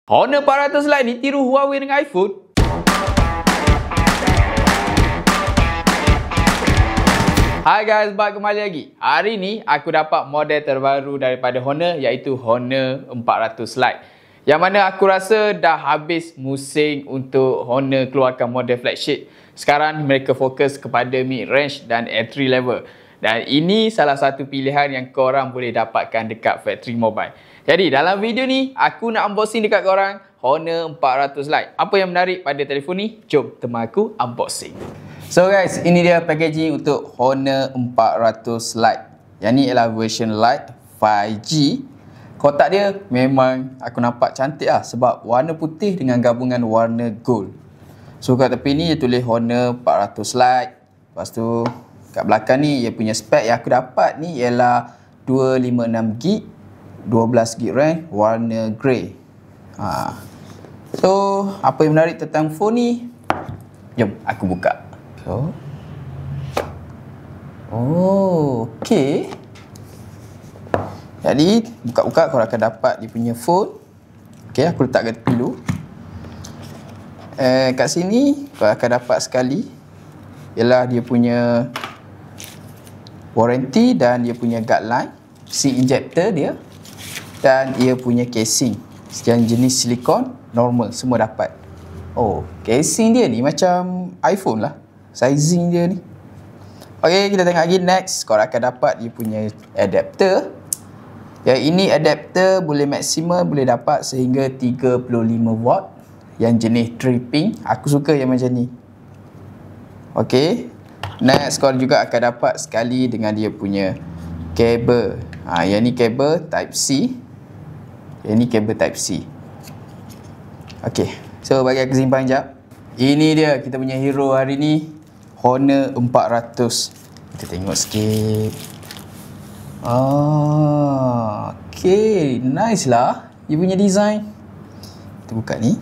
Honor 400 Lite ni tiru Huawei dengan iPhone. Hai guys, balik kembali lagi. Hari ni aku dapat model terbaru daripada Honor, iaitu Honor 400 Lite. Yang mana aku rasa dah habis musim untuk Honor keluarkan model flagship. Sekarang mereka fokus kepada mid range dan entry level. Dan ini salah satu pilihan yang korang boleh dapatkan dekat factory mobile. Jadi dalam video ni aku nak unboxing dekat korang Honor 400 Lite. Apa yang menarik pada telefon ni? Jom teman aku unboxing. So guys, ini dia packaging untuk Honor 400 Lite. Yang ni ialah version Lite 5G. Kotak dia memang aku nampak cantik lah, sebab warna putih dengan gabungan warna gold. So kat tepi ni dia tulis Honor 400 Lite. Lepas tu kat belakang ni dia punya spek yang aku dapat ni ialah 256GB, 12GB RAM, warna grey. So apa yang menarik tentang phone ni? Jom aku buka. So, okey. Jadi buka-buka korang akan dapat dia punya phone. Okey, aku letak kat tepi dulu. Kat sini korang akan dapat sekali ialah dia punya warranty dan dia punya guideline, SIM injector dia, dan dia punya casing yang jenis silikon normal, semua dapat. Oh, casing dia ni macam iPhone lah, sizing dia ni. Okey, kita tengok lagi. Next, korang akan dapat dia punya adapter. Yang ini adapter boleh maksimal boleh dapat sehingga 35W yang jenis 3-pin. Aku suka yang macam ni. Okey. Next, korang juga akan dapat sekali dengan dia punya kabel. Yang ni kabel Type-C. Yang ni kabel Type-C. Okey. So, bagi aku simpan sekejap. Ini dia kita punya hero hari ni, Honor 400. Kita tengok sikit. Okey, nice lah dia punya design. Kita buka ni.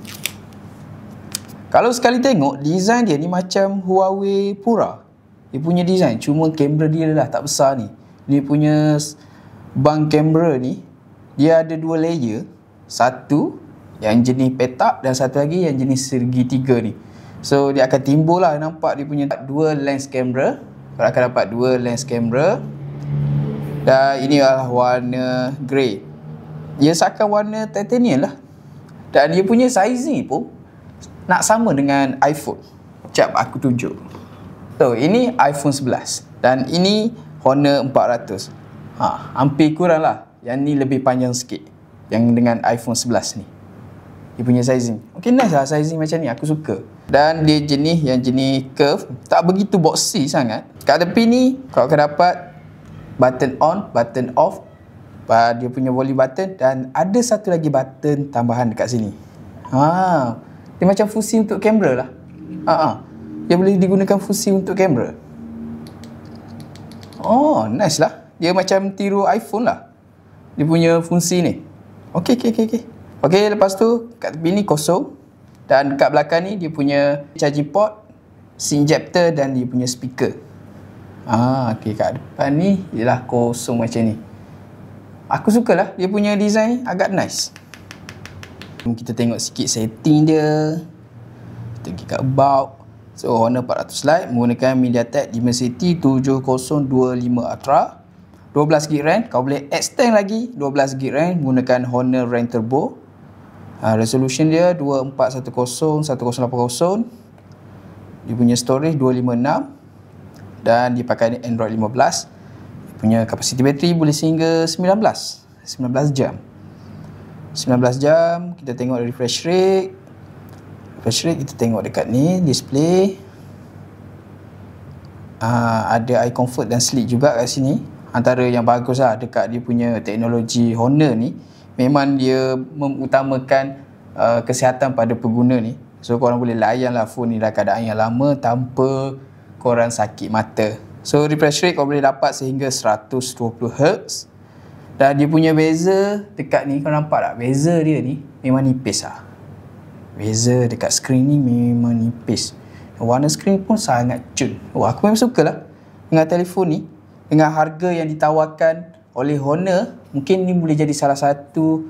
Kalau sekali tengok design dia ni macam Huawei Pura. Dia punya design, cuma kamera dia lah tak besar ni. Dia punya bang kamera ni dia ada 2 layer. Satu yang jenis petak dan satu lagi yang jenis segitiga ni. So dia akan timbul lah nampak dia punya 2 lens kamera. Korang akan dapat 2 lens kamera. Dan ini adalah warna grey. Dia seakan warna titanium lah. Dan dia punya sizing pun nak sama dengan iPhone. Sekejap aku tunjuk. So ini iPhone 11 dan ini Honor 400. Hampir kurang lah. Yang ni lebih panjang sikit, yang dengan iPhone 11 ni. Dia punya sizing. Okay, nice lah sizing macam ni, aku suka. Dan dia yang jenis curve, tak begitu boxy sangat. Kat tepi ni kau akan dapat button on, button off, dia punya volume button, dan ada satu lagi button tambahan dekat sini. Dia macam fungsi untuk kamera lah. Dia boleh digunakan fungsi untuk kamera. Oh, nice lah. Dia macam tiru iPhone lah, dia punya fungsi ni. Okey, lepas tu kat tepi ni kosong. Dan kat belakang ni dia punya charging port, SIM injector dan dia punya speaker. Okey, kat depan ni ialah kosong macam ni. Aku sukalah dia punya design, agak nice. Kita tengok sikit setting dia. Kita pergi kat about. So Honor 400 Lite menggunakan MediaTek Dimensity 7025 Ultra, 12GB RAM. Kau boleh extend lagi 12GB RAM menggunakan Honor RAM Turbo. Resolution dia 24101080. Dia punya storage 256 dan dia pakai Android 15. Dia punya kapasiti bateri boleh sehingga 19 jam. 19 jam. Kita tengok refresh rate. Kita tengok dekat ni display. Ada eye comfort dan sleep juga kat sini. Antara yang bagus lah dekat dia punya teknologi Honor ni, memang dia mengutamakan kesihatan pada pengguna ni. So korang boleh layan lah phone ni dalam keadaan yang lama tanpa korang sakit mata. So refresh rate korang boleh dapat sehingga 120Hz. Dan dia punya bezel dekat ni, korang nampak tak? Bezel dia ni memang nipis lah. Bezel dekat skrin ni memang nipis. Warna skrin pun sangat cun. Aku memang suka lah dengan telefon ni. Dengan harga yang ditawarkan oleh Honor, mungkin ni boleh jadi salah satu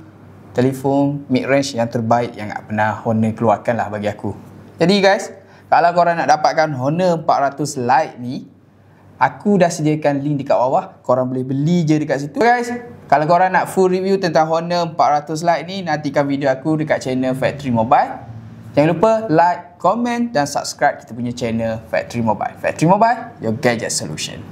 telefon mid-range yang terbaik yang pernah Honor keluarkan lah bagi aku. Jadi guys, kalau korang nak dapatkan Honor 400 Lite ni, aku dah sediakan link dekat bawah. Korang boleh beli je dekat situ guys. Kalau korang nak full review tentang Honor 400 Lite ni, nantikan video aku dekat channel Factory Mobile. Jangan lupa like, komen dan subscribe kita punya channel Factory Mobile. Factory Mobile, your gadget solution.